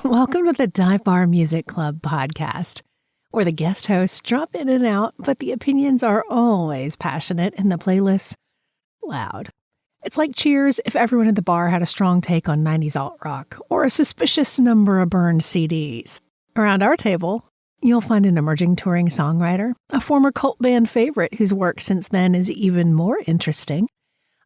Welcome to the Dive Bar Music Club podcast, where the guest hosts drop in and out, but the opinions are always passionate and the playlists loud. It's like Cheers if everyone at the bar had a strong take on 90s alt-rock or a suspicious number of burned CDs. Around our table, you'll find an emerging touring songwriter, a former cult band favorite whose work since then is even more interesting,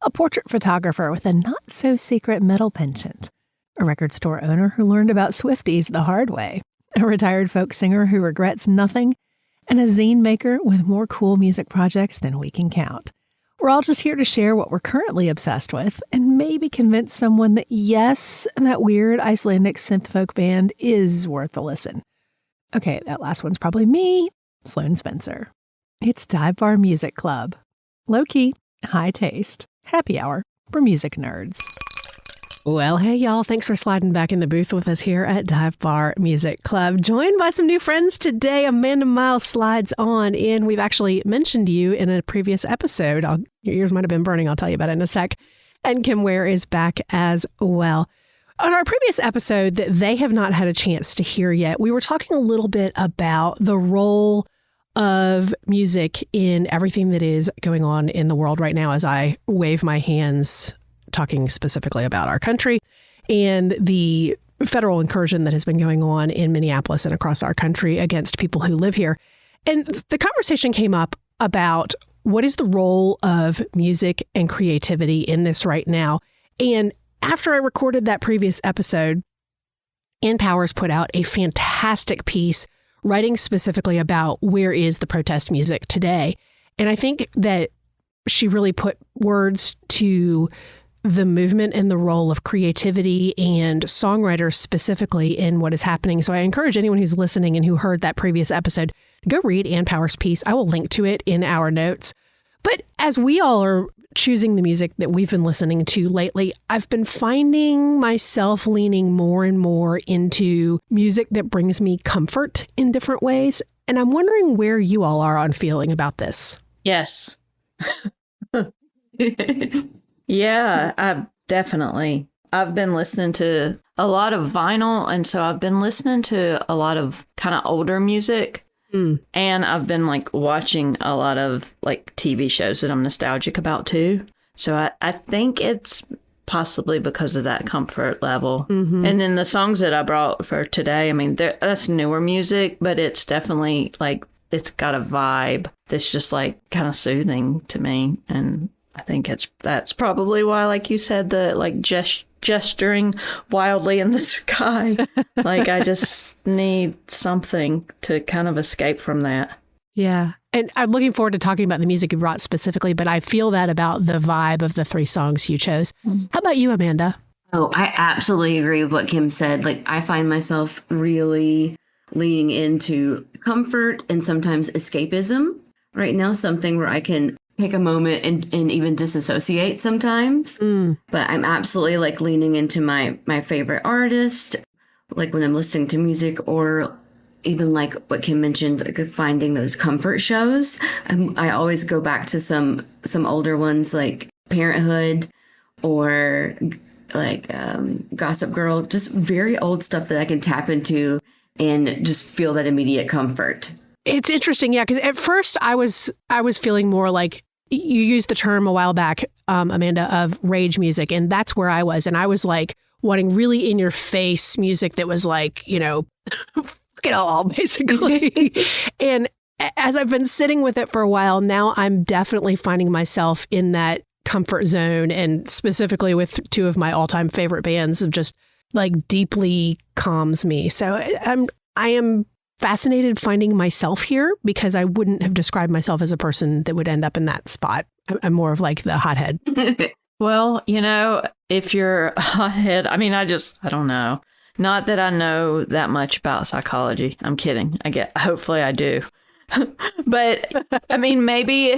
a portrait photographer with a not-so-secret metal penchant, a record store owner who learned about Swifties the hard way, a retired folk singer who regrets nothing, and a zine maker with more cool music projects than we can count. We're all just here to share what we're currently obsessed with and maybe convince someone that yes, that weird Icelandic synth folk band is worth a listen. Okay, that last one's probably me, Sloane Spencer. It's Dive Bar Music Club. Low-key, high taste, happy hour for music nerds. Well, hey, y'all. Thanks for sliding back in the booth with us here at Dive Bar Music Club. Joined by some new friends today. Amanda Miles slides on in. We've actually mentioned you in a previous episode. Your ears might have been burning. I'll tell you about it in a sec. And Kim Ware is back as well. On our previous episode that they have not had a chance to hear yet, we were talking a little bit about the role of music in everything that is going on in the world right now as I wave my hands, talking specifically about our country and the federal incursion that has been going on in Minneapolis and across our country against people who live here. And the conversation came up about what is the role of music and creativity in this right now. And after I recorded that previous episode, Ann Powers put out a fantastic piece writing specifically about where is the protest music today. And I think that she really put words to the movement and the role of creativity and songwriters specifically in what is happening. So I encourage anyone who's listening and who heard that previous episode to go read Ann Powers' piece. I will link to it in our notes. But as we all are choosing the music that we've been listening to lately, I've been finding myself leaning more and more into music that brings me comfort in different ways. And I'm wondering where you all are on feeling about this. Yes. Yeah, definitely. I've been listening to a lot of vinyl, and so I've been listening to a lot of kind of older music, and I've been like watching a lot of like TV shows that I'm nostalgic about too. So I think it's possibly because of that comfort level. Mm-hmm. And then the songs that I brought for today, I mean, that's newer music, but it's definitely like it's got a vibe that's just like kind of soothing to me. And I think that's probably why, like you said, the like gesturing wildly in the sky. Like I just need something to kind of escape from that. Yeah. And I'm looking forward to talking about the music you brought specifically, but I feel that about the vibe of the three songs you chose. How about you, Amanda? Oh, I absolutely agree with what Kim said. Like I find myself really leaning into comfort and sometimes escapism right now, something where I can take a moment and even disassociate sometimes. But I'm absolutely like leaning into my favorite artist, like when I'm listening to music, or even like what Kim mentioned, like finding those comfort shows. I always go back to some older ones like Parenthood or like Gossip Girl, just very old stuff that I can tap into and just feel that immediate comfort. It's interesting, yeah, because at first I was feeling more like, you used the term a while back, Amanda, of rage music, and that's where I was. And I was like wanting really in your face music that was like, you know, fuck it all, basically. And as I've been sitting with it for a while, now I'm definitely finding myself in that comfort zone, and specifically with two of my all-time favorite bands of just like deeply calms me. So I am fascinated finding myself here, because I wouldn't have described myself as a person that would end up in that spot. I'm more of like the hothead. Well, you know, if you're a hothead, I mean, I don't know. Not that I know that much about psychology. I'm kidding. Hopefully I do. But I mean, maybe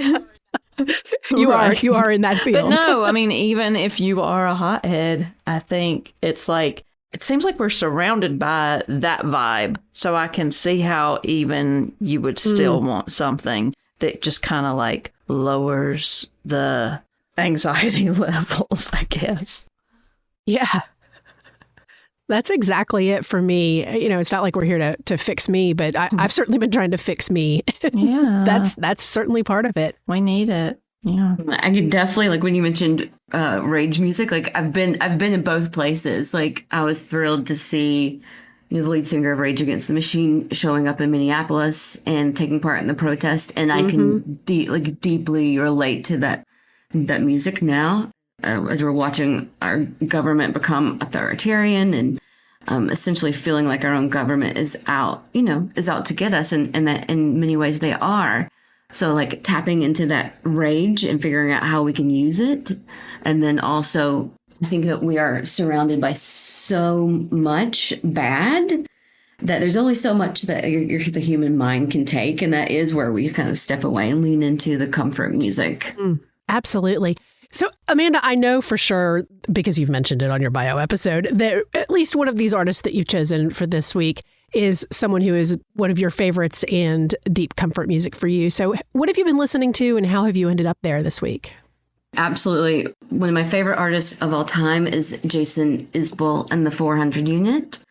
you are in that field. But no, I mean, even if you are a hothead, I think it's like, it seems like we're surrounded by that vibe. So I can see how even you would still want something that just kind of like lowers the anxiety levels, I guess. Yeah. That's exactly it for me. You know, it's not like we're here to fix me, but I've certainly been trying to fix me. Yeah. That's certainly part of it. We need it. Yeah. I could definitely, like when you mentioned rage music, like I've been in both places. Like I was thrilled to see the lead singer of Rage Against the Machine showing up in Minneapolis and taking part in the protest. And I can deeply relate to that music now. As we're watching our government become authoritarian and essentially feeling like our own government is out to get us, and that in many ways they are. So like tapping into that rage and figuring out how we can use it. And then also I think that we are surrounded by so much bad that there's only so much that the human mind can take. And that is where we kind of step away and lean into the comfort music. Absolutely. So, Amanda, I know for sure, because you've mentioned it on your bio episode, that at least one of these artists that you've chosen for this week is someone who is one of your favorites and deep comfort music for you. So what have you been listening to and how have you ended up there this week? Absolutely. One of my favorite artists of all time is Jason Isbell and the 400 Unit.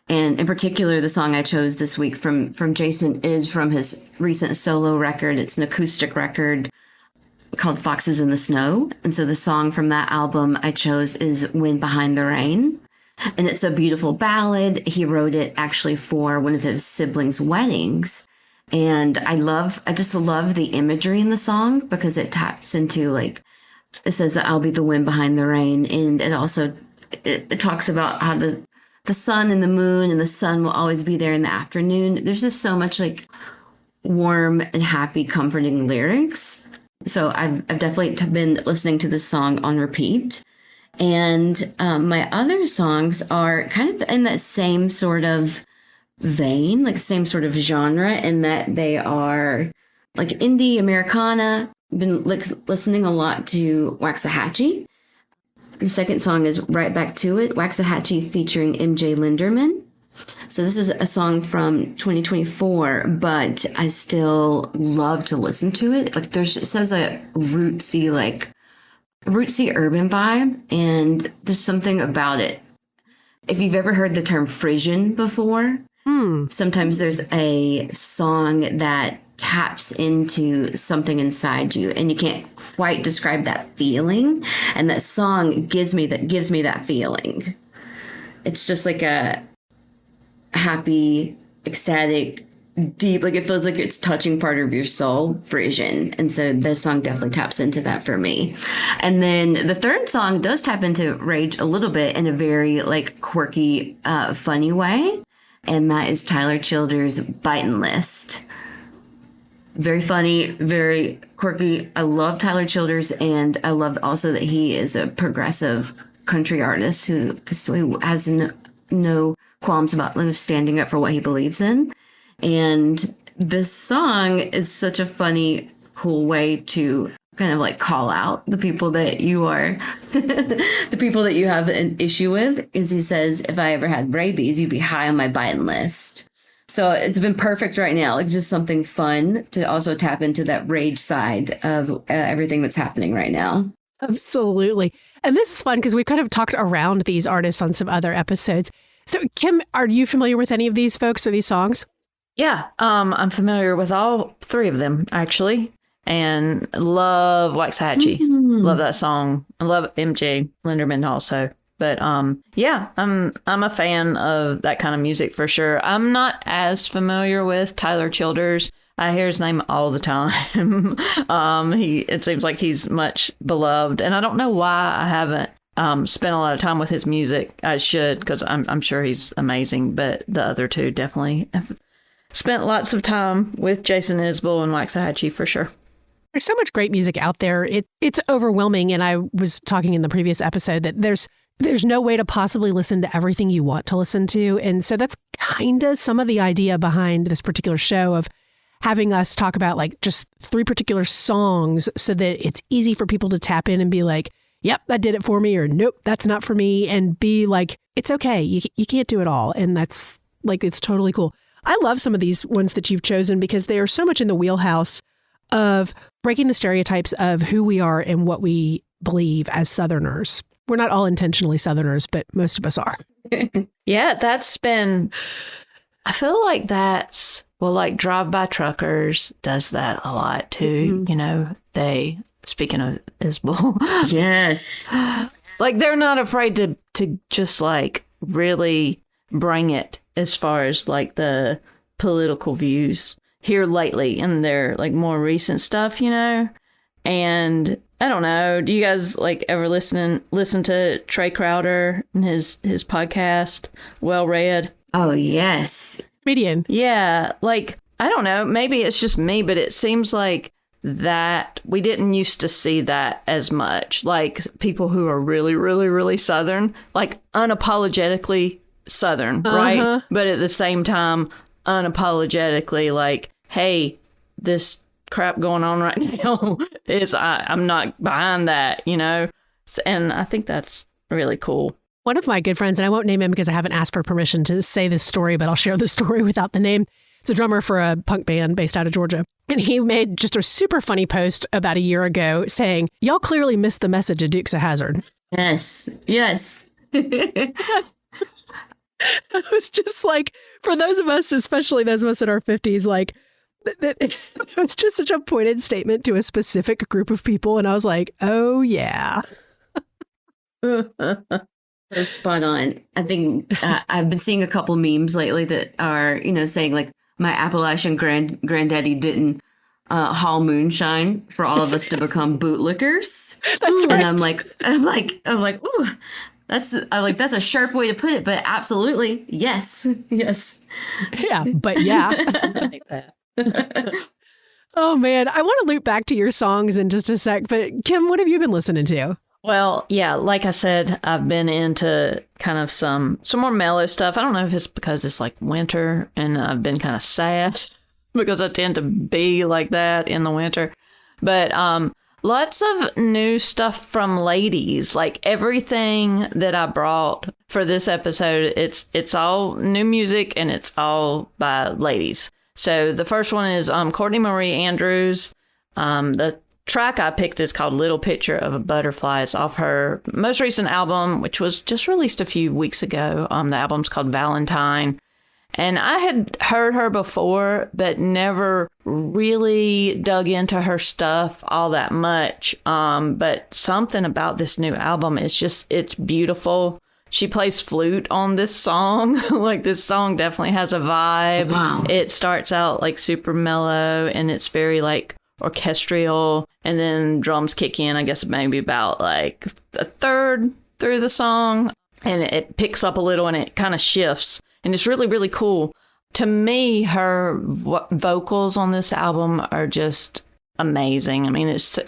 And in particular, the song I chose this week from Jason is from his recent solo record. It's an acoustic record called Foxes in the Snow. And so the song from that album I chose is Wind Behind the Rain. And it's a beautiful ballad. He wrote it actually for one of his siblings' weddings. And I just love the imagery in the song because it taps into like, it says that I'll be the wind behind the rain. And it also, it talks about how the sun and the moon and the sun will always be there in the afternoon. There's just so much like warm and happy, comforting lyrics. So I've definitely been listening to this song on repeat. And my other songs are kind of in that same sort of vein, like same sort of genre, in that they are like indie Americana. I've been listening a lot to Waxahatchee. The second song is Right Back to It, Waxahatchee featuring MJ Linderman. So this is a song from 2024, but I still love to listen to it. Like it says a rootsy urban vibe, and there's something about it. If you've ever heard the term Frisian before, sometimes there's a song that taps into something inside you and you can't quite describe that feeling. And that song gives me that feeling. It's just like a happy, ecstatic, deep, like it feels like it's touching part of your soul, Frisian. And so this song definitely taps into that for me. And then the third song does tap into rage a little bit in a very like quirky, funny way. And that is Tyler Childers' Bitin' List. Very funny, very quirky. I love Tyler Childers, and I love also that he is a progressive country artist who has no qualms about standing up for what he believes in. And this song is such a funny, cool way to kind of like call out the people that you are, the people that you have an issue with. Is he says, if I ever had rabies, you'd be high on my Bitin' list. So it's been perfect right now. Like just something fun to also tap into that rage side of everything that's happening right now. Absolutely. And this is fun because we've kind of talked around these artists on some other episodes. So Kim, are you familiar with any of these folks or these songs? Yeah, I'm familiar with all three of them, actually, and love Waxahatchee. Love that song. I love MJ Linderman also. But yeah, I'm a fan of that kind of music for sure. I'm not as familiar with Tyler Childers. I hear his name all the time. It seems like he's much beloved, and I don't know why I haven't spent a lot of time with his music. I should, because I'm sure he's amazing. But the other two definitely have spent lots of time with Jason Isbell and Waxahatchee for sure. There's so much great music out there. It's overwhelming. And I was talking in the previous episode that there's no way to possibly listen to everything you want to listen to. And so that's kind of some of the idea behind this particular show of having us talk about like just 3 particular songs so that it's easy for people to tap in and be like, yep, that did it for me, or nope, that's not for me. And be like, it's okay. You can't do it all. And that's like, it's totally cool. I love some of these ones that you've chosen because they are so much in the wheelhouse of breaking the stereotypes of who we are and what we believe as Southerners. We're not all intentionally Southerners, but most of us are. Yeah, that's been, I feel like that's, well, like Drive By Truckers does that a lot too. You know, they, speaking of Isbell. Yes. Like they're not afraid to just like really bring it as far as like the political views here lately in their like more recent stuff, you know? And I don't know, do you guys like ever listen to Trey Crowder and his podcast, Well Read? Oh, yes. Comedian. Yeah, like, I don't know, maybe it's just me, but it seems like that we didn't used to see that as much. Like people who are really, really, really Southern, like unapologetically Southern, right? But at the same time, unapologetically like, hey, this crap going on right now is I'm not behind that, you know? And I think that's really cool. One of my good friends, and I won't name him because I haven't asked for permission to say this story, but I'll share the story without the name. It's a drummer for a punk band based out of Georgia. And he made just a super funny post about a year ago saying, y'all clearly missed the message of Dukes of Hazzard. Yes. Yes. It was just like, for those of us, especially those of us in our 50s, like, it was just such a pointed statement to a specific group of people. And I was like, oh, yeah. That's spot on. I think I've been seeing a couple memes lately that are, you know, saying like my Appalachian granddaddy didn't haul moonshine for all of us to become bootlickers. That's right. And I'm like, ooh, that's a sharp way to put it, but absolutely, yes. Yeah, but yeah. I like that. Oh, man. I want to loop back to your songs in just a sec. But Kim, what have you been listening to? Well, yeah, like I said, I've been into kind of some more mellow stuff. I don't know if it's because it's like winter and I've been kind of sad because I tend to be like that in the winter. But lots of new stuff from ladies, like everything that I brought for this episode, it's all new music and it's all by ladies. So the first one is Courtney Marie Andrews. The track I picked is called Little Picture of a Butterfly. It's off her most recent album, which was just released a few weeks ago. The album's called Valentine. And I had heard her before, but never really dug into her stuff all that much. But something about this new album is just, it's beautiful. She plays flute on this song. Like this song definitely has a vibe. Wow. It starts out like super mellow and it's very like orchestral, and then drums kick in, I guess maybe about like a third through the song, and it picks up a little and it kind of shifts, and it's really, really cool. To me, her vocals on this album are just amazing. I mean, it's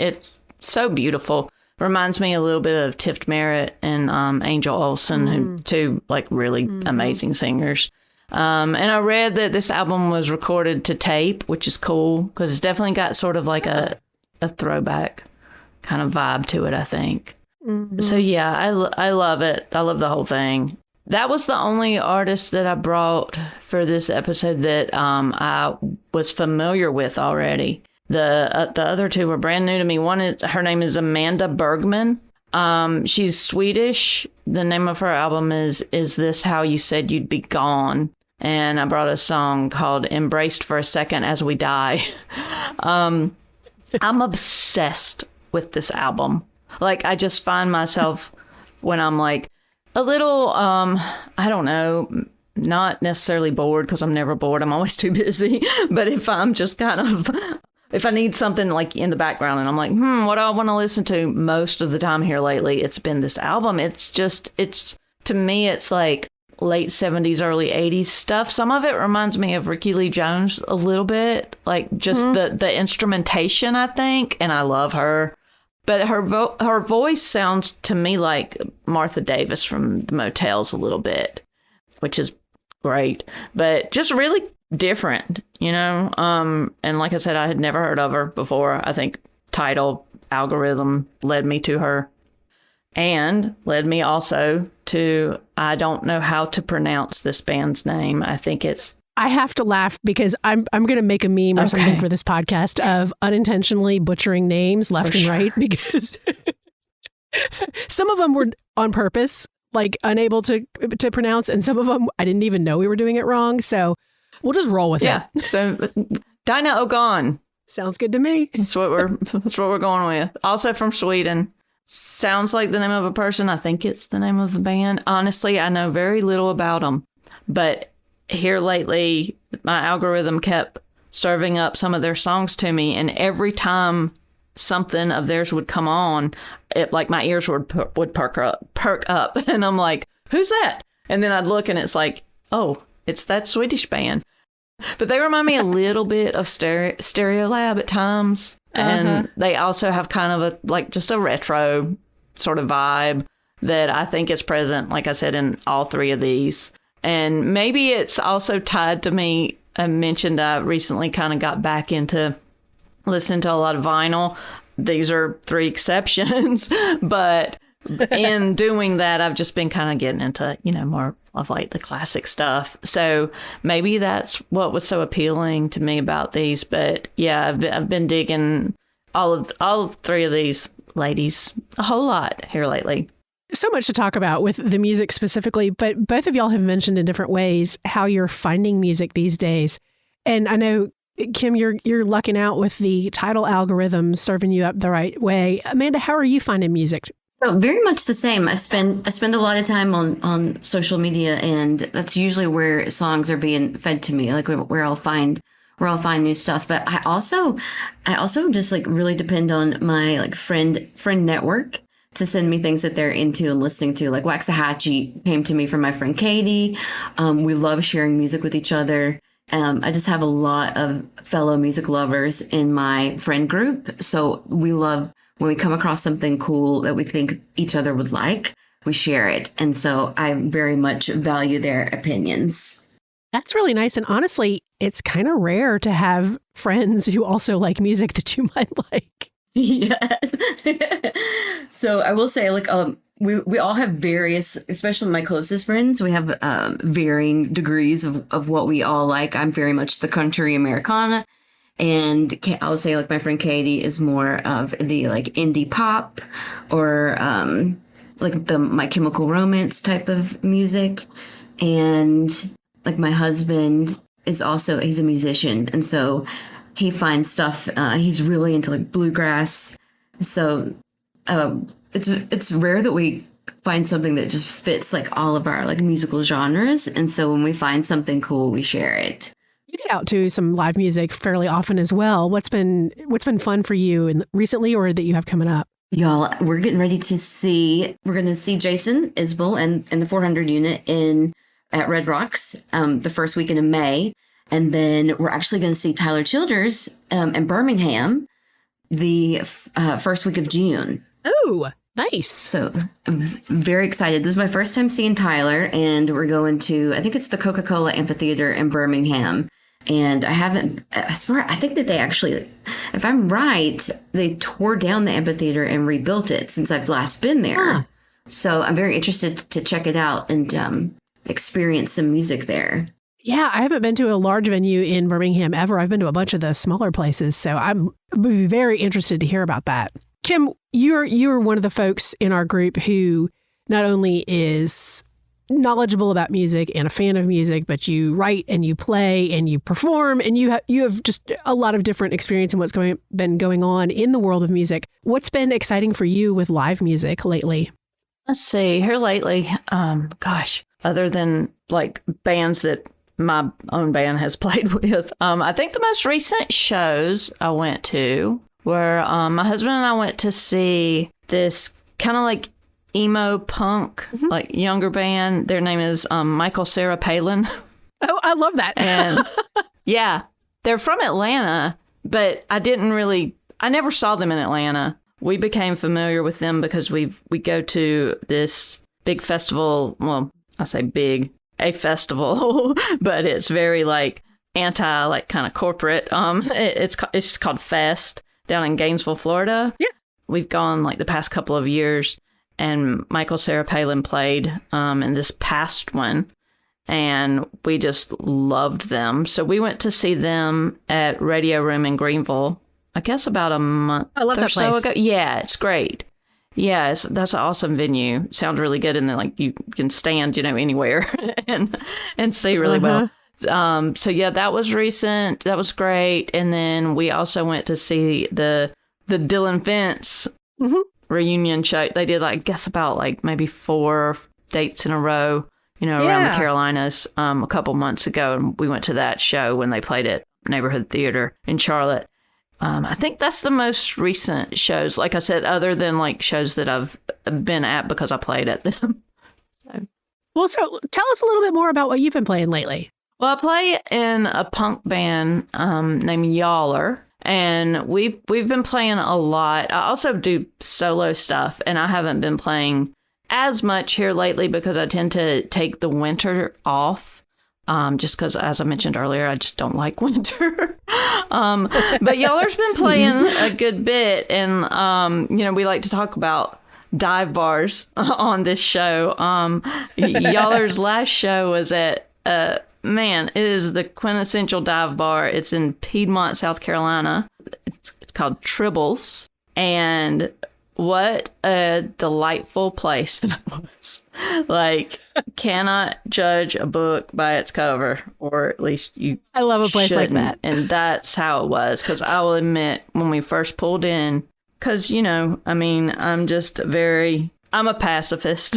so beautiful. Reminds me a little bit of Tiff Merritt and Angel Olsen, who two like really amazing singers. And I read that this album was recorded to tape, which is cool because it's definitely got sort of like a throwback kind of vibe to it, I think. So yeah, I love it. I love the whole thing. That was the only artist that I brought for this episode that I was familiar with already. The other two were brand new to me. Her name is Amanda Bergman. She's Swedish. The name of her album is This How You Said You'd Be Gone? And I brought a song called Embraced for a Second as We Die. I'm obsessed with this album. Like, I just find myself when I'm like a little, I don't know, not necessarily bored because I'm never bored. I'm always too busy. But if I'm just kind of, if I need something like in the background and I'm like, what do I want to listen to most of the time here lately? It's been this album. It's to me, it's like late 70s, early 80s stuff. Some of it reminds me of Ricky Lee Jones a little bit, like just the instrumentation, I think. And I love her. But her voice sounds to me like Martha Davis from the Motels a little bit, which is great, but just really different, you know? And like I said, I had never heard of her before. I think title algorithm led me to her and led me also to, I don't know how to pronounce this band's name. I think it's, I have to laugh because I'm going to make a meme or something for this podcast of unintentionally butchering names left and right because Some of them were on purpose, like unable to pronounce, and some of them I didn't even know we were doing it wrong. So we'll just roll with it. So Dinah Ogon. Sounds good to me. That's what we're going with. Also from Sweden. Sounds like the name of a person. I think it's the name of the band. Honestly, I know very little about them. But here lately, my algorithm kept serving up some of their songs to me. And every time something of theirs would come on, it like my ears would perk up. And I'm like, who's that? And then I'd look and it's like, oh, it's that Swedish band. But they remind me a little bit of Stereolab at times. And they also have kind of just a retro sort of vibe that I think is present, like I said, in all three of these. And maybe it's also tied to me. I mentioned I recently kind of got back into listening to a lot of vinyl. These are three exceptions. But in doing that, I've just been kind of getting into, more of like the classic stuff. So maybe that's what was so appealing to me about these. But yeah, I've been digging all three of these ladies a whole lot here lately. So much to talk about with the music specifically, but both of y'all have mentioned in different ways how you're finding music these days. And I know, Kim, you're lucking out with the title algorithms serving you up the right way. Amanda, how are you finding music? Oh, very much the same. I spend a lot of time on social media, and that's usually where songs are being fed to me, like where I'll find new stuff. But I also just like really depend on my like friend network to send me things that they're into and listening to. Like Waxahatchee came to me from my friend Katie. We love sharing music with each other. I just have a lot of fellow music lovers in my friend group. So we love when we come across something cool that we think each other would like, we share it. And so I very much value their opinions. That's really nice. And honestly, it's kind of rare to have friends who also like music that you might like. Yes. So I will say, like, we all have various, especially my closest friends, we have varying degrees of what we all like. I'm very much the country Americana. And I would say, like, my friend Katie is more of the, like, indie pop or, like, the My Chemical Romance type of music. And, like, my husband is also, he's a musician. And so he finds stuff, he's really into, like, bluegrass. So it's rare that we find something that just fits, like, all of our, like, musical genres. And so when we find something cool, we share it. You get out to some live music fairly often as well. What's been fun for you recently or that you have coming up? Y'all, we're getting ready to see Jason Isbell and the 400 unit at Red Rocks the first weekend of May. And then we're actually going to see Tyler Childers in Birmingham the first week of June. Oh, nice. So I'm very excited. This is my first time seeing Tyler, and we're going to, I think it's the Coca-Cola Amphitheater in Birmingham. And I think that they actually, if I'm right, they tore down the amphitheater and rebuilt it since I've last been there. Huh. So I'm very interested to check it out and experience some music there. Yeah, I haven't been to a large venue in Birmingham ever. I've been to a bunch of the smaller places, so I'm very interested to hear about that. Kim, you're one of the folks in our group who not only is knowledgeable about music and a fan of music, but you write and you play and you perform, and you have just a lot of different experience in what's been going on in the world of music. What's been exciting for you with live music lately? Let's see, here lately, other than like bands that my own band has played with, I think the most recent shows I went to were my husband and I went to see this kind of like emo punk, like younger band. Their name is Michael Sarah Palin. Oh, I love that. And yeah, they're from Atlanta, but I never saw them in Atlanta. We became familiar with them because we go to this big festival. Well, I say big, a festival, but it's very like anti, like kind of corporate. It's just called Fest down in Gainesville, Florida. Yeah. We've gone like the past couple of years. And Michael Sarah Palin played in this past one, and we just loved them. So we went to see them at Radio Room in Greenville, I guess about a month or so ago. Yeah, it's great. Yeah, that's an awesome venue. Sounds really good, and then like you can stand, anywhere and see really well. So yeah, that was recent. That was great. And then we also went to see the Dylan Fence reunion show. They did, I guess, about like maybe 4 dates in a row, around the Carolinas a couple months ago. And we went to that show when they played at Neighborhood Theater in Charlotte. I think that's the most recent shows, like I said, other than like shows that I've been at because I played at them. Well, so tell us a little bit more about what you've been playing lately. Well, I play in a punk band named Yaller, and we've been playing a lot. I also do solo stuff, and I haven't been playing as much here lately because I tend to take the winter off. Just because, as I mentioned earlier, I just don't like winter. But Yaller's been playing a good bit. And, we like to talk about dive bars on this show. Yaller's last show was at, it is the quintessential dive bar. It's in Piedmont, South Carolina. It's called Tribbles. And what a delightful place that was. Like, cannot judge a book by its cover, or at least you I love a place like that. And that's how it was, because I will admit, when we first pulled in, because, I'm a pacifist.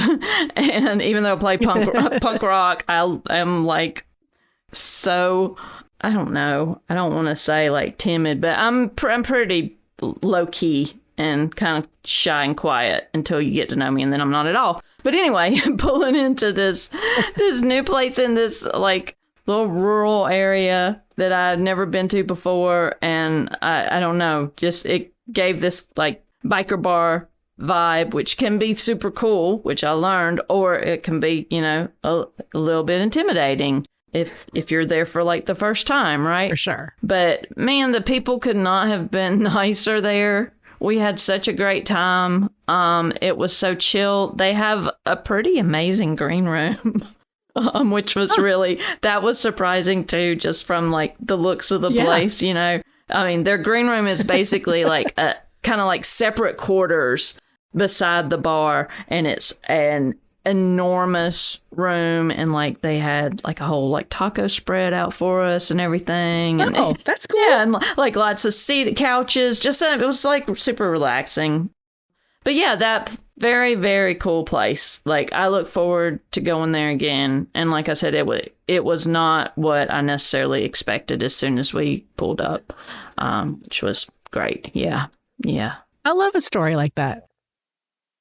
And even though I play punk rock, I am like, so, I don't know. I don't want to say like timid, but I'm pretty low key and kind of shy and quiet until you get to know me, and then I'm not at all. But anyway, pulling into this new place in this like little rural area that I'd never been to before, and I don't know, just it gave this like biker bar vibe, which can be super cool, which I learned, or it can be, a little bit intimidating if you're there for like the first time, right? For sure. But man, the people could not have been nicer there. We had such a great time. It was so chill. They have a pretty amazing green room, which was that was surprising too, just from like the looks of the place, I mean, their green room is basically like a kind of like separate quarters beside the bar, and it's an enormous room, and like they had like a whole like taco spread out for us and everything. And that's cool. Yeah, and like lots of seated couches. Just it was like super relaxing. But yeah, that very, very cool place. Like, I look forward to going there again. And like I said, it was not what I necessarily expected as soon as we pulled up, which was great. Yeah. I love a story like that.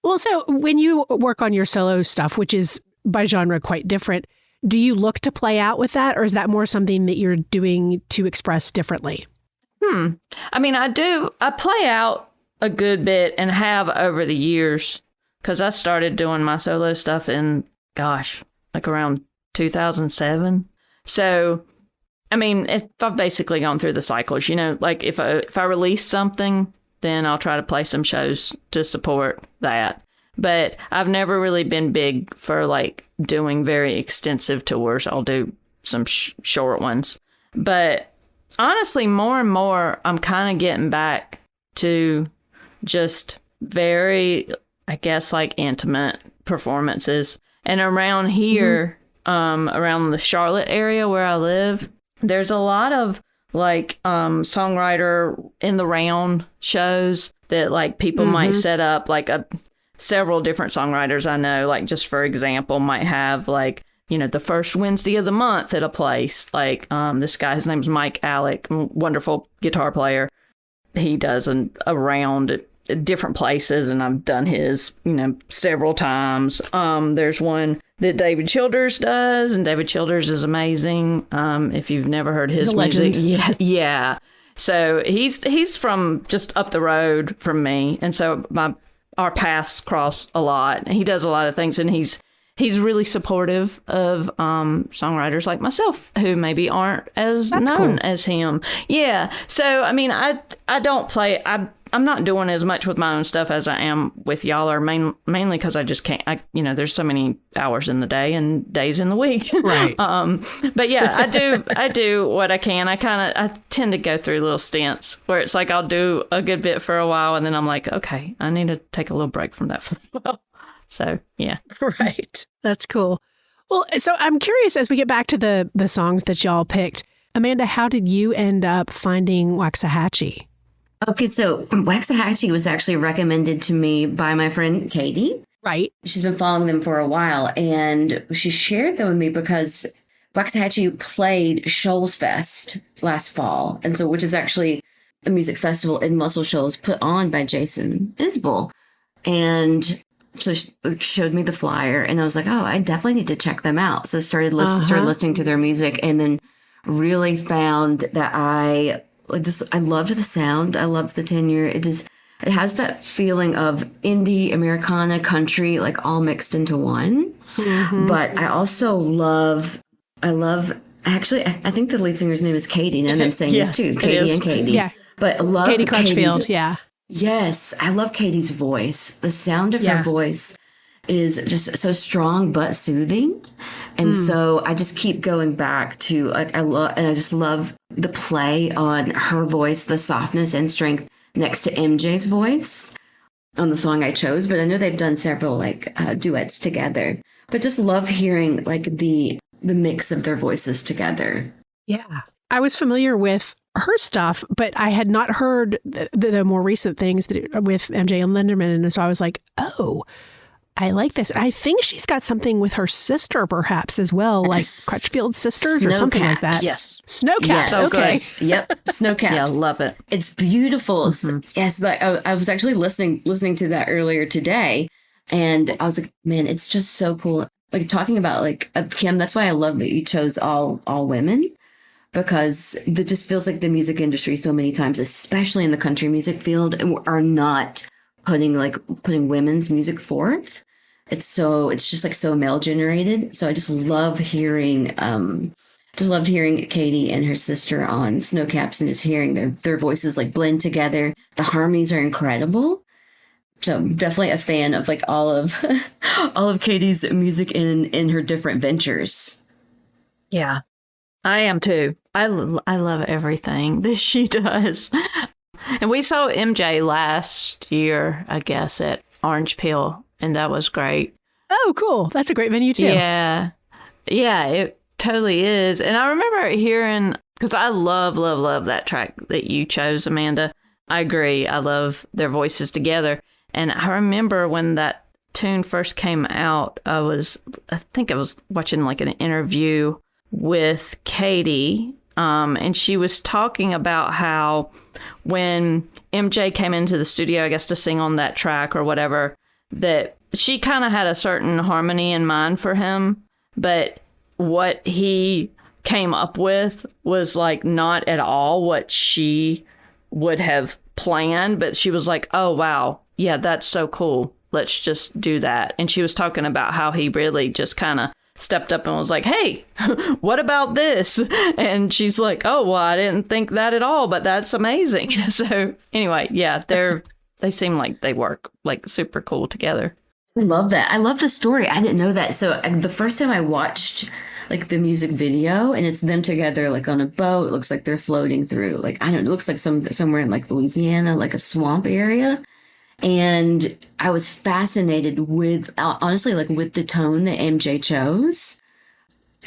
Well, so when you work on your solo stuff, which is by genre quite different, do you look to play out with that, or is that more something that you're doing to express differently? I mean, I play out a good bit and have over the years, because I started doing my solo stuff in, like around 2007. So, I mean, I've basically gone through the cycles, like if I release something, then I'll try to play some shows to support that. But I've never really been big for like doing very extensive tours. I'll do some short ones. But honestly, more and more, I'm kind of getting back to just very, I guess, like intimate performances. And around here, around the Charlotte area where I live, there's a lot of like songwriter in the round shows that like people might set up, like several different songwriters I know, like just for example, might have like, the first Wednesday of the month at a place. Like this guy, his name's Mike Alec, wonderful guitar player. He does a round at different places, and I've done his, several times. There's one that David Childers does, and David Childers is amazing. If you've never heard his music, yeah. So he's from just up the road from me, and so our paths cross a lot. He does a lot of things, and he's really supportive of songwriters like myself who maybe aren't as known as him. Yeah. So I mean, I don't play. I'm not doing as much with my own stuff as I am with y'all, or mainly because I just can't. There's so many hours in the day and days in the week. Right. But yeah, I do what I can. I tend to go through little stints where it's like I'll do a good bit for a while, and then I'm like, okay, I need to take a little break from that for a while. So yeah. Right. That's cool. Well, so I'm curious as we get back to the songs that y'all picked. Amanda, how did you end up finding Waxahatchee? Okay, so Waxahatchee was actually recommended to me by my friend Katie. Right. She's been following them for a while, and she shared them with me because Waxahatchee played Shoals Fest last fall, and so which is actually a music festival in Muscle Shoals put on by Jason Isbell. And so she showed me the flyer, and I was like, oh, I definitely need to check them out. So I started listening to their music, and then really found that I loved the sound. I loved the tenure. It has that feeling of indie, Americana, country, like all mixed into one. Mm-hmm. But I also actually, I think the lead singer's name is Katie. Now I'm saying this too, Katie and Katie. Yeah. But I love Katie Crutchfield. Yeah. Yes. I love Katie's voice. The sound of her voice is just so strong but soothing. And so I just keep going back to I just love the play on her voice, the softness and strength next to MJ's voice on the song I chose. But I know they've done several duets together. But just love hearing the mix of their voices together. Yeah. I was familiar with her stuff, but I had not heard the more recent things with MJ and Linderman. And so I was like, oh, I like this. I think she's got something with her sister, perhaps, as well, like Crutchfield Sisters or something like that. Yes. Snowcaps. Yes. So okay. Good. Yep. Snowcaps. Yeah, love it. It's beautiful. Mm-hmm. Yes. I was actually listening to that earlier today, and I was like, man, it's just so cool. Like talking about Kim, that's why I love that you chose all women, because it just feels like the music industry so many times, especially in the country music field, are not putting women's music forth. It's just so male generated. So I just love hearing Katie and her sister on Snowcaps, and just hearing their voices blend together. The harmonies are incredible. So definitely a fan of all of Katie's music in her different ventures. Yeah, I am too. I love everything that she does. And we saw MJ last year, I guess, at Orange Peel, and that was great. Oh, cool. That's a great venue, too. Yeah. Yeah, it totally is. And I remember hearing, because I love that track that you chose, Amanda. I agree. I love their voices together. And I remember when that tune first came out, I think I was watching an interview with Katie, and she was talking about how when MJ came into the studio, I guess, to sing on that track or whatever, that she kind of had a certain harmony in mind for him, but what he came up with was not at all what she would have planned, but she was like, oh, wow, yeah, that's so cool. Let's just do that. And she was talking about how he really just kind of stepped up and was like, hey, what about this? And she's like, oh, well, I didn't think that at all, but that's amazing. So anyway, yeah, they seem like they work super cool together. I love that. I love the story. I didn't know that. So the first time I watched the music video, and it's them together on a boat. It looks like they're floating through I don't know, it looks like somewhere in Louisiana, a swamp area. And I was fascinated with, honestly, with the tone that MJ chose.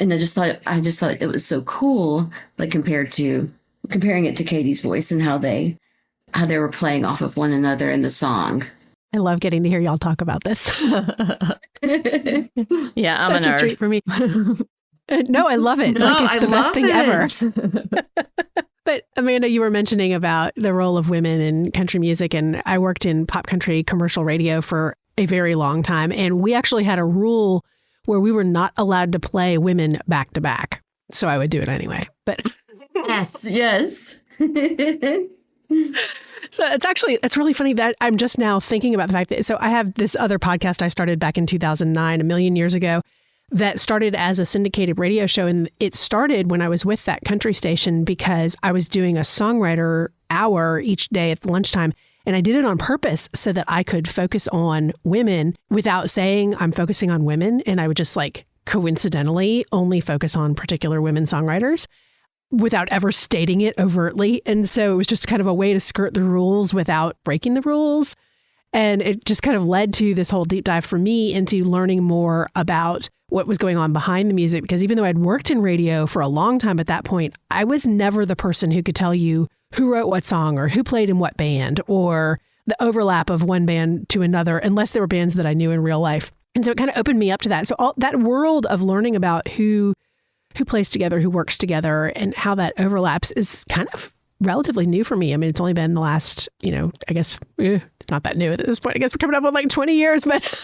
And I just thought it was so cool, comparing it to Katie's voice and how they were playing off of one another in the song. I love getting to hear y'all talk about this. Yeah, I'm such a nerd. A treat for me. No, I love it. No, it's the best thing ever. But Amanda, you were mentioning about the role of women in country music, and I worked in pop country commercial radio for a very long time, and we actually had a rule where we were not allowed to play women back to back. So I would do it anyway. But yes. So it's really funny that I'm just now thinking about the fact that, so I have this other podcast I started back in 2009, a million years ago, that started as a syndicated radio show. And it started when I was with that country station because I was doing a songwriter hour each day at lunchtime. And I did it on purpose so that I could focus on women without saying I'm focusing on women. And I would just like coincidentally only focus on particular women songwriters without ever stating it overtly. And so it was just kind of a way to skirt the rules without breaking the rules. And it just kind of led to this whole deep dive for me into learning more about what was going on behind the music. Because even though I'd worked in radio for a long time at that point, I was never the person who could tell you who wrote what song or who played in what band or the overlap of one band to another, unless there were bands that I knew in real life. And so it kind of opened me up to that. So all that world of learning about who plays together, who works together, and how that overlaps is kind of relatively new for me. I mean, it's only been the last, I guess it's not that new at this point. I guess we're coming up on like 20 years, but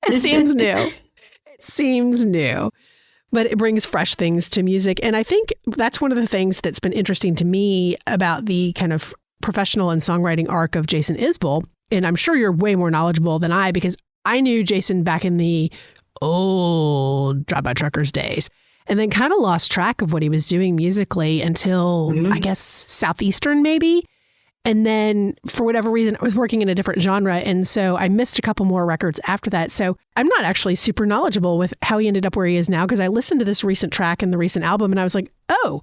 it seems new. It seems new, but it brings fresh things to music. And I think that's one of the things that's been interesting to me about the kind of professional and songwriting arc of Jason Isbell. And I'm sure you're way more knowledgeable than I, because I knew Jason back in the old Drive-By Truckers days, and then kind of lost track of what he was doing musically until, I guess, Southeastern maybe. And then for whatever reason, I was working in a different genre. And so I missed a couple more records after that. So I'm not actually super knowledgeable with how he ended up where he is now, because I listened to this recent track and the recent album and I was like, oh,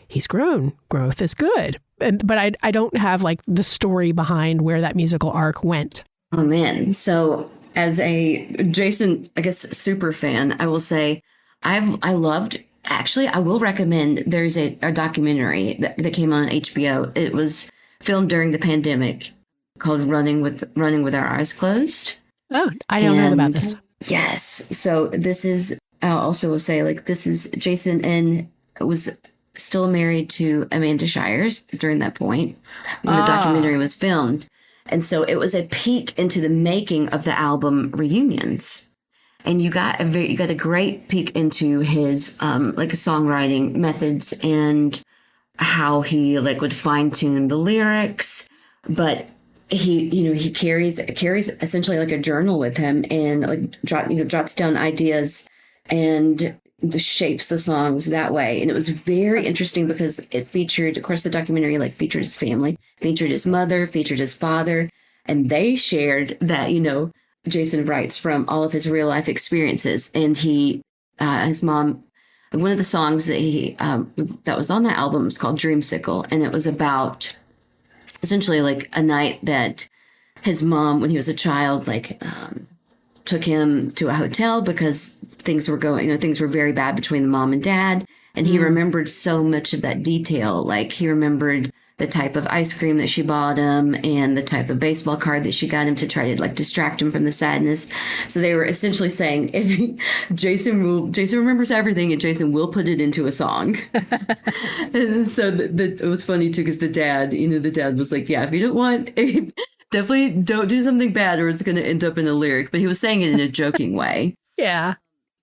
he's grown. Growth is good. But I don't have like the story behind where that musical arc went. Oh, man. So as a Jason, I guess, super fan, I will say I will recommend, there's a documentary that came on HBO. It was filmed during the pandemic called Running with Our Eyes Closed. Oh, I don't know about this. Yes. So this is, I also will say, like, this is Jason and was still married to Amanda Shires during that point when the documentary was filmed. And so it was a peek into the making of the album Reunions. And you got a great peek into his songwriting methods and how he would fine tune the lyrics, but he carries essentially like a journal with him and jots down ideas and shapes the songs that way. And it was very interesting because it featured, of course, the documentary featured his family, featured his mother, featured his father, and they shared that Jason writes from all of his real life experiences. And his mom, one of the songs that was on that album was called Dreamsicle. And it was about essentially a night that his mom, when he was a child, took him to a hotel because things were very bad between the mom and dad. And he remembered so much of that detail. He remembered the type of ice cream that she bought him and the type of baseball card that she got him to try to distract him from the sadness. So they were essentially saying, Jason remembers everything and Jason will put it into a song. And so it was funny too, because the dad was like, yeah, if you don't want, definitely don't do something bad or it's going to end up in a lyric. But he was saying it in a joking way. Yeah.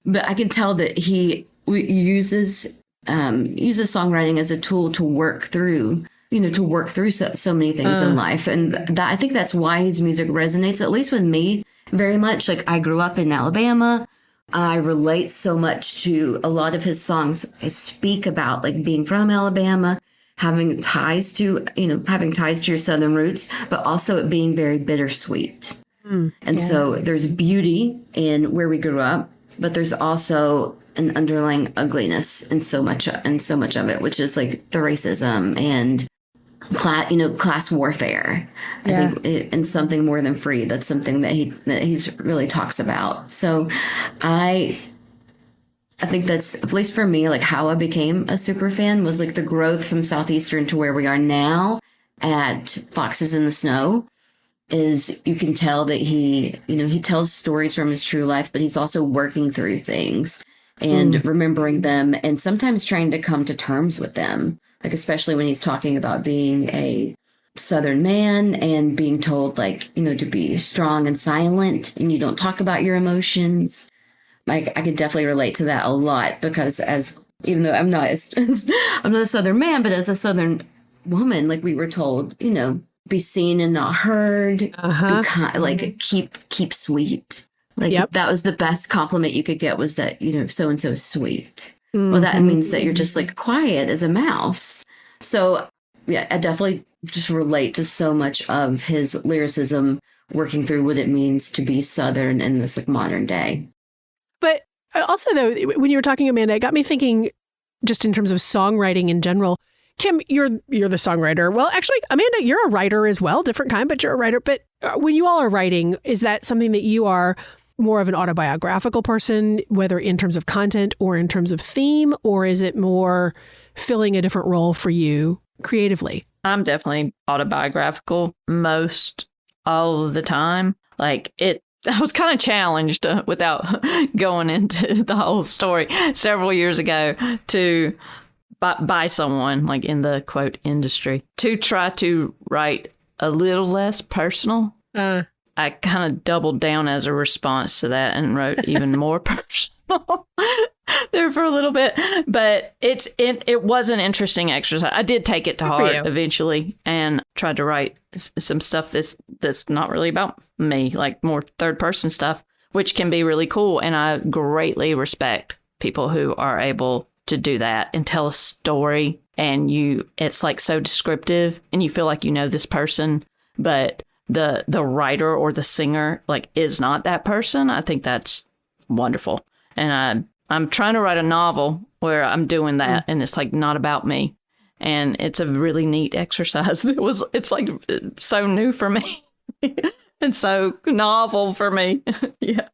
But I can tell that he uses songwriting as a tool to work through so many things in life. And I think that's why his music resonates, at least with me, very much. I grew up in Alabama. I relate so much to a lot of his songs. I speak about being from Alabama, having ties to your Southern roots, but also it being very bittersweet. So there's beauty in where we grew up, but there's also an underlying ugliness in so much of it, which is the racism and class warfare. I think and something more than free. That's something that he's really talks about. So I think that's, at least for me, how I became a super fan was the growth from Southeastern to where we are now at Foxes in the Snow. Is you can tell that he tells stories from his true life, but he's also working through things and remembering them and sometimes trying to come to terms with them. Especially when he's talking about being a Southern man and being told to be strong and silent and you don't talk about your emotions. I could definitely relate to that a lot because even though I'm not a Southern man, but as a Southern woman, we were told, be seen and not heard, be kind, keep sweet. That was the best compliment you could get was that, so-and-so is sweet. Well, that means that you're just quiet as a mouse. So yeah, I definitely just relate to so much of his lyricism, working through what it means to be Southern in this like modern day. But also, though, when you were talking, Amanda, it got me thinking just in terms of songwriting in general. Kim, you're the songwriter. Well, actually, Amanda, you're a writer as well, different kind, but you're a writer. But when you all are writing, is that something that you are more of an autobiographical person, whether in terms of content or in terms of theme, or is it more filling a different role for you creatively? I'm definitely autobiographical most all of the time. Like I was kind of challenged without going into the whole story several years ago by someone like in the quote industry to try to write a little less personal. I kind of doubled down as a response to that and wrote even more personal there for a little bit. But it was an interesting exercise. I did take it to heart eventually and tried to write some stuff that's not really about me, like more third person stuff, which can be really cool. And I greatly respect people who are able to do that and tell a story, and it's like so descriptive and you feel like you know this person, but the writer or the singer like is not that person. I think that's wonderful. And I'm trying to write a novel where I'm doing that and it's like not about me. And it's a really neat exercise. It's like so new for me and so novel for me. Yeah.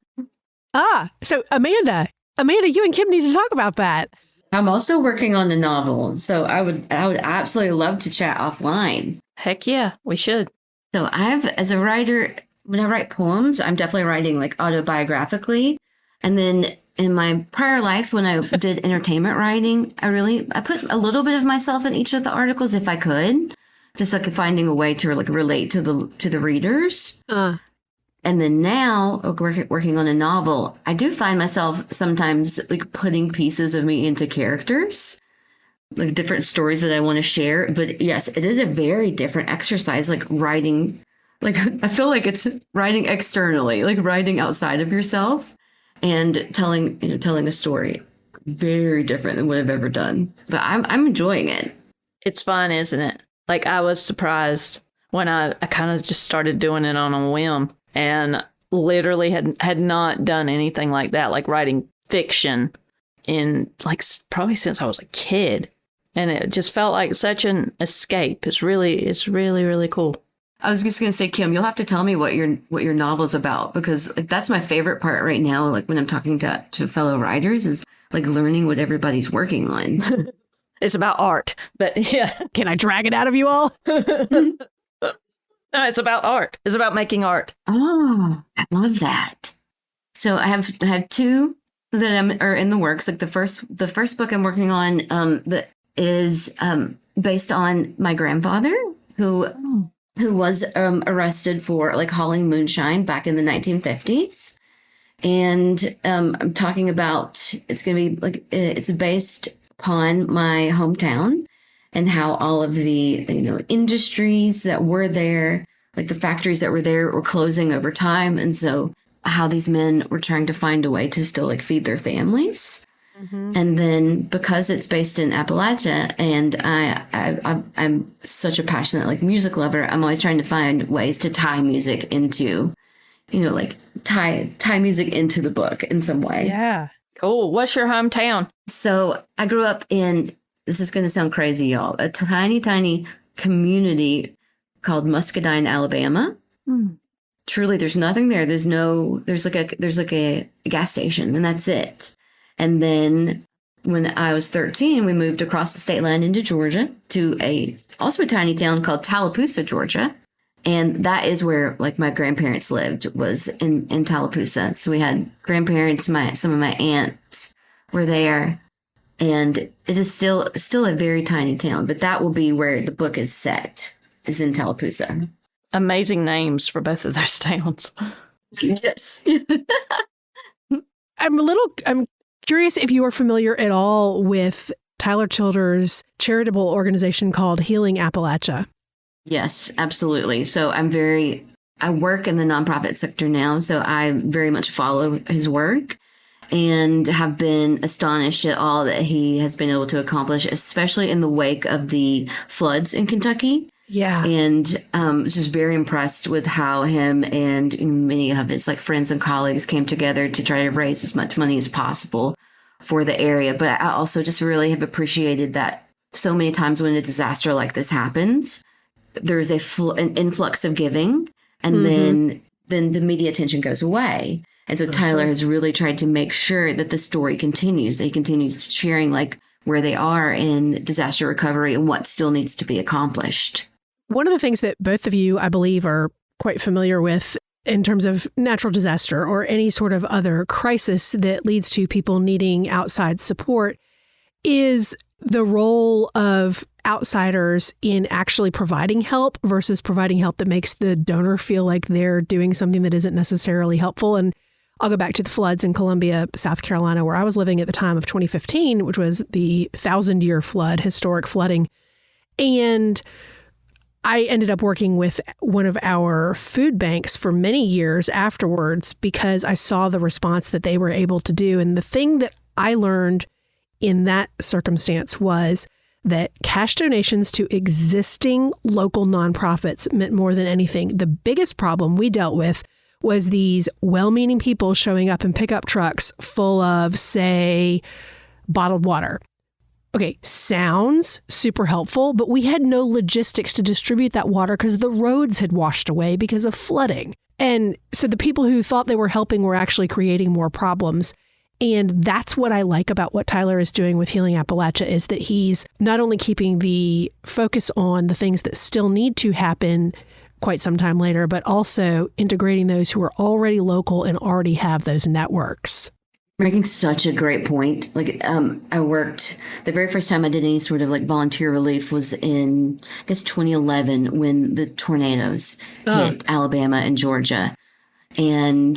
So Amanda, you and Kim need to talk about that. I'm also working on a novel, so I would absolutely love to chat offline. Heck yeah, we should. So as a writer, when I write poems, I'm definitely writing like autobiographically. And then in my prior life, when I did entertainment writing, I put a little bit of myself in each of the articles if I could, just like finding a way to like relate to the readers. And then now working on a novel, I do find myself sometimes like putting pieces of me into characters, like different stories that I want to share. But yes, it is a very different exercise, like writing, like I feel like it's writing externally, like writing outside of yourself and telling a story. Very different than what I've ever done. But I'm enjoying it. It's fun, isn't it? Like I was surprised when I kind of just started doing it on a whim. And literally had not done anything like that, like writing fiction in like probably since I was a kid. And it just felt like such an escape. It's really, really cool. I was just going to say, Kim, you'll have to tell me what your novel's about, because like, that's my favorite part right now. Like when I'm talking to fellow writers is like learning what everybody's working on. It's about art, but yeah. Can I drag it out of you all? No, it's about art. It's about making art. Oh, I love that. So I have two that are in the works. Like the first book I'm working on that is based on my grandfather who was arrested for like hauling moonshine back in the 1950s. And I'm talking about, it's going to be like, it's based upon my hometown and how all of the, industries that were there, like the factories that were there were closing over time. And so how these men were trying to find a way to still like feed their families. Mm-hmm. And then because it's based in Appalachia and I'm such a passionate like music lover, I'm always trying to find ways to tie music into, like tie music into the book in some way. Yeah. Cool. What's your hometown? So I grew up in, this is going to sound crazy, y'all, a tiny, tiny community called Muscadine, Alabama. Truly, there's nothing there. There's like a gas station and that's it. And then when I was 13, we moved across the state line into Georgia to also a tiny town called Tallapoosa, Georgia. And that is where like my grandparents lived, was in Tallapoosa. So we had grandparents, some of my aunts were there. And it is still a very tiny town, but that will be where the book is set, is in Tallapoosa. Amazing names for both of those towns. Yes. I'm curious if you are familiar at all with Tyler Childers' charitable organization called Healing Appalachia. Yes, absolutely. So I work in the nonprofit sector now, so I very much follow his work and have been astonished at all that he has been able to accomplish, especially in the wake of the floods in Kentucky. Yeah. And was just very impressed with how him and many of his like friends and colleagues came together to try to raise as much money as possible for the area. But I also just really have appreciated that so many times when a disaster like this happens, there's an influx of giving, and then the media attention goes away. And so Tyler has really tried to make sure that the story continues. That he continues sharing like where they are in disaster recovery and what still needs to be accomplished. One of the things that both of you, I believe, are quite familiar with in terms of natural disaster or any sort of other crisis that leads to people needing outside support is the role of outsiders in actually providing help versus providing help that makes the donor feel like they're doing something that isn't necessarily helpful. And I'll go back to the floods in Columbia, South Carolina, where I was living at the time of 2015, which was the 1,000-year flood, historic flooding. And I ended up working with one of our food banks for many years afterwards because I saw the response that they were able to do. And the thing that I learned in that circumstance was that cash donations to existing local nonprofits meant more than anything. The biggest problem we dealt with was these well-meaning people showing up in pickup trucks full of, say, bottled water. Okay, sounds super helpful, but we had no logistics to distribute that water because the roads had washed away because of flooding. And so the people who thought they were helping were actually creating more problems. And that's what I like about what Tyler is doing with Healing Appalachia is that he's not only keeping the focus on the things that still need to happen quite some time later, but also integrating those who are already local and already have those networks. Making such a great point. Like, I worked, the very first time I did any sort of like volunteer relief was in, I guess, 2011 when the tornadoes hit Alabama and Georgia. And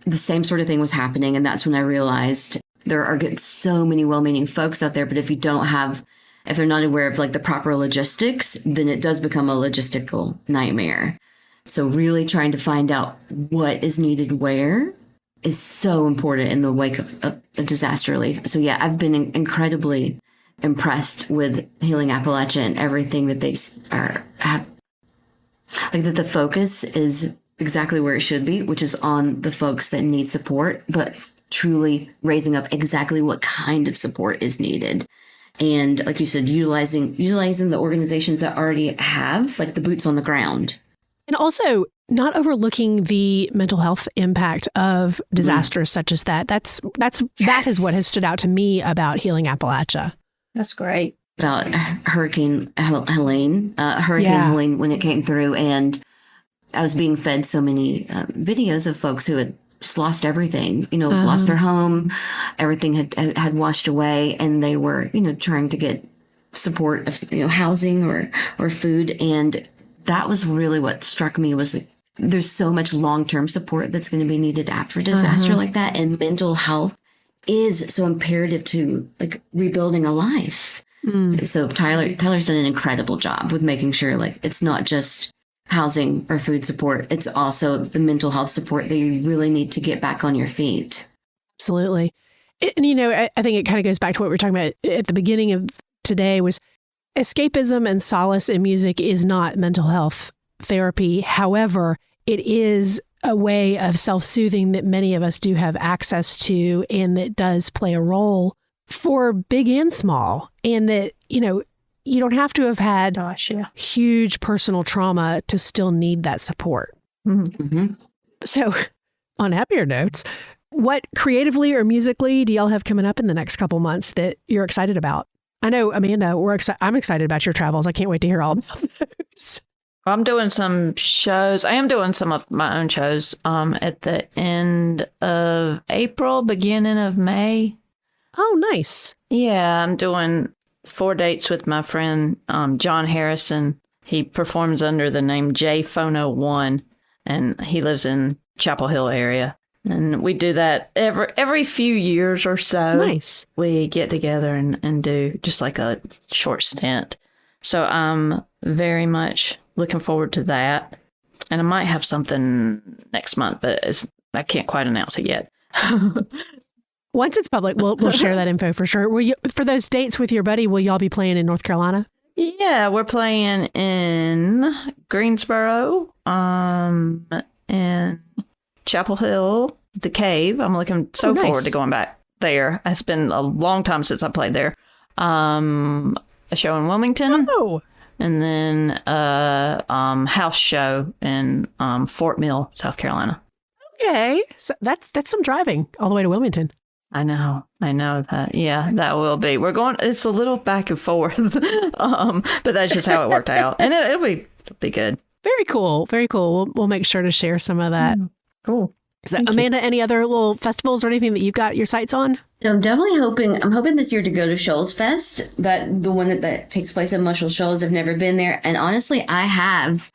the same sort of thing was happening. And that's when I realized there are so many well-meaning folks out there, but if they're not aware of like the proper logistics, then it does become a logistical nightmare. So really trying to find out what is needed where is so important in the wake of a disaster relief. So yeah, I've been incredibly impressed with Healing Appalachia and everything that have. Like that the focus is exactly where it should be, which is on the folks that need support, but truly raising up exactly what kind of support is needed. And like you said, utilizing the organizations that already have like the boots on the ground. And also not overlooking the mental health impact of disasters such as that. That is what has stood out to me about Healing Appalachia. That's great. About Hurricane Helene when it came through, and I was being fed so many videos of folks who had just lost everything, lost their home, everything had washed away, and they were, trying to get support of, housing or food. And that was really what struck me was like, there's so much long-term support that's going to be needed after a disaster like that. And mental health is so imperative to like rebuilding a life. So Tyler's done an incredible job with making sure like it's not just housing or food support. It's also the mental health support that you really need to get back on your feet. Absolutely. And, I think it kind of goes back to what we were talking about at the beginning of today was escapism and solace in music is not mental health therapy. However, it is a way of self-soothing that many of us do have access to and that does play a role for big and small. And that, you don't have to have had huge personal trauma to still need that support. So on happier notes, what creatively or musically do y'all have coming up in the next couple months that you're excited about? I know, Amanda, I'm excited about your travels. I can't wait to hear all about those. I'm doing some shows. I am doing some of my own shows at the end of April, beginning of May. Oh, nice. Yeah, I'm doing 4 dates with my friend John Harrison. He performs under the name J-Phono1, and he lives in Chapel Hill area. And we do that every few years or so. Nice. We get together and do just like a short stint. So I'm very much looking forward to that. And I might have something next month, but I can't quite announce it yet. Once it's public, we'll share that info for sure. For those dates with your buddy, will y'all be playing in North Carolina? Yeah, we're playing in Greensboro, and Chapel Hill, the Cave. I'm looking so forward to going back there. It's been a long time since I played there. A show in Wilmington. Oh. And then a house show in Fort Mill, South Carolina. Okay. So that's some driving all the way to Wilmington. I know that. Yeah, that will be. We're going, it's a little back and forth, but that's just how it worked out. And it'll be good. Very cool. Very cool. We'll make sure to share some of that. Cool. So, Amanda, any other little festivals or anything that you've got your sights on? I'm definitely hoping this year to go to Shoals Fest, the one that takes place in Muscle Shoals. I've never been there. And honestly, I have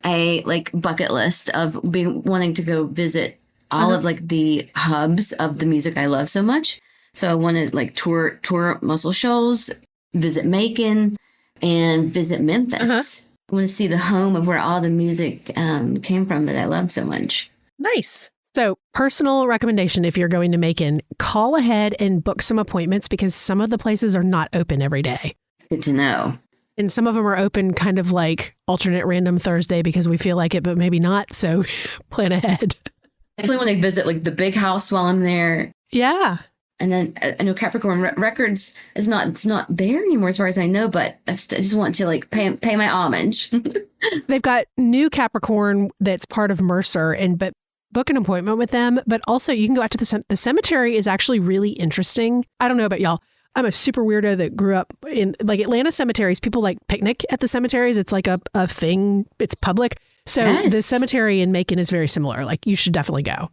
a bucket list of wanting to go visit all of the hubs of the music I love so much. So I want to tour Muscle Shoals, visit Macon, and visit Memphis. I want to see the home of where all the music came from that I love so much. Nice. So personal recommendation, if you're going to Macon, call ahead and book some appointments because some of the places are not open every day. Good to know. And some of them are open kind of like alternate random Thursday because we feel like it, but maybe not. So plan ahead. Definitely want to visit the big house while I'm there. Yeah. And then I know Capricorn Records it's not there anymore as far as I know, but I just want to pay my homage. They've got new Capricorn that's part of Mercer, but book an appointment with them. But also you can go out to the cemetery is actually really interesting. I don't know about y'all. I'm a super weirdo that grew up in Atlanta cemeteries. People picnic at the cemeteries. It's a thing. It's public. So the cemetery in Macon is very similar. You should definitely go.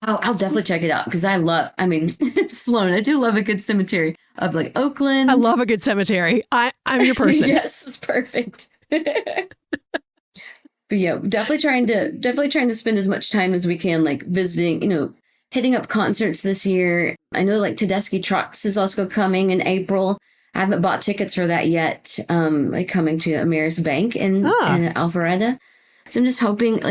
I'll definitely check it out because Sloane, I do love a good cemetery of Oakland. I love a good cemetery. I'm your person. Yes, it's perfect. But yeah, definitely trying to spend as much time as we can, visiting, hitting up concerts this year. I know Tedeschi Trucks is also coming in April. I haven't bought tickets for that yet. Coming to Ameris Bank in Alpharetta. So I'm just hoping,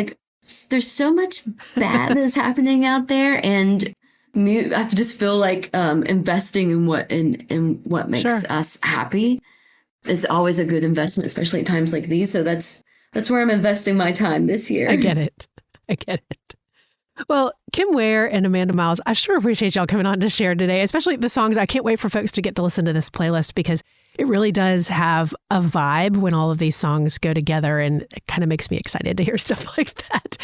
there's so much bad that's happening out there, and I just feel investing in what makes us happy is always a good investment, especially at times like these. So that's where I'm investing my time this year. I get it. Well, Kim Ware and Amanda Miles, I sure appreciate y'all coming on to share today, especially the songs. I can't wait for folks to get to listen to this playlist because it really does have a vibe when all of these songs go together, and it kind of makes me excited to hear stuff like that.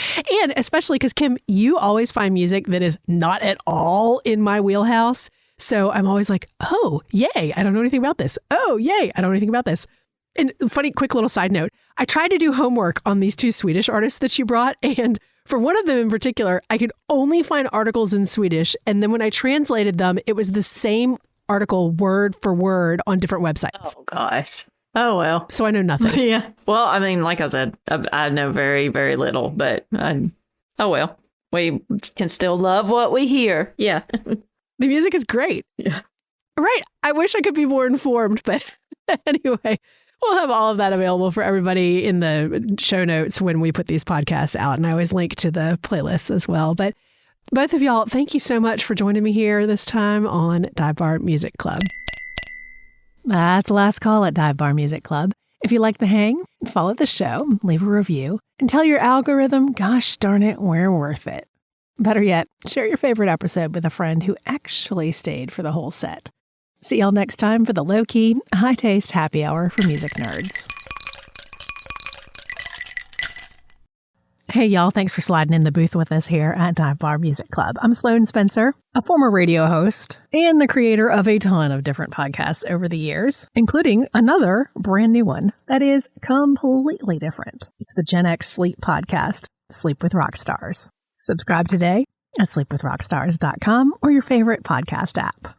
And especially because, Kim, you always find music that is not at all in my wheelhouse. So I'm always like, oh, yay, I don't know anything about this. Oh, yay, I don't know anything about this. And funny, quick little side note, I tried to do homework on these two Swedish artists that you brought, and for one of them in particular, I could only find articles in Swedish. And then when I translated them, it was the same article word for word on different websites. Oh, gosh. Oh, well. So I know nothing. Yeah. Well, I mean, like I said, I know very, very little, but oh, well. We can still love what we hear. Yeah. The music is great. Yeah. Right. I wish I could be more informed, but anyway. We'll have all of that available for everybody in the show notes when we put these podcasts out. And I always link to the playlists as well. But both of y'all, thank you so much for joining me here this time on Dive Bar Music Club. That's the last call at Dive Bar Music Club. If you like the hang, follow the show, leave a review, and tell your algorithm, gosh darn it, we're worth it. Better yet, share your favorite episode with a friend who actually stayed for the whole set. See y'all next time for the low-key, high-taste happy hour for music nerds. Hey, y'all. Thanks for sliding in the booth with us here at Dive Bar Music Club. I'm Sloane Spencer, a former radio host and the creator of a ton of different podcasts over the years, including another brand new one that is completely different. It's the Gen X Sleep podcast, Sleep with Rockstars. Subscribe today at sleepwithrockstars.com or your favorite podcast app.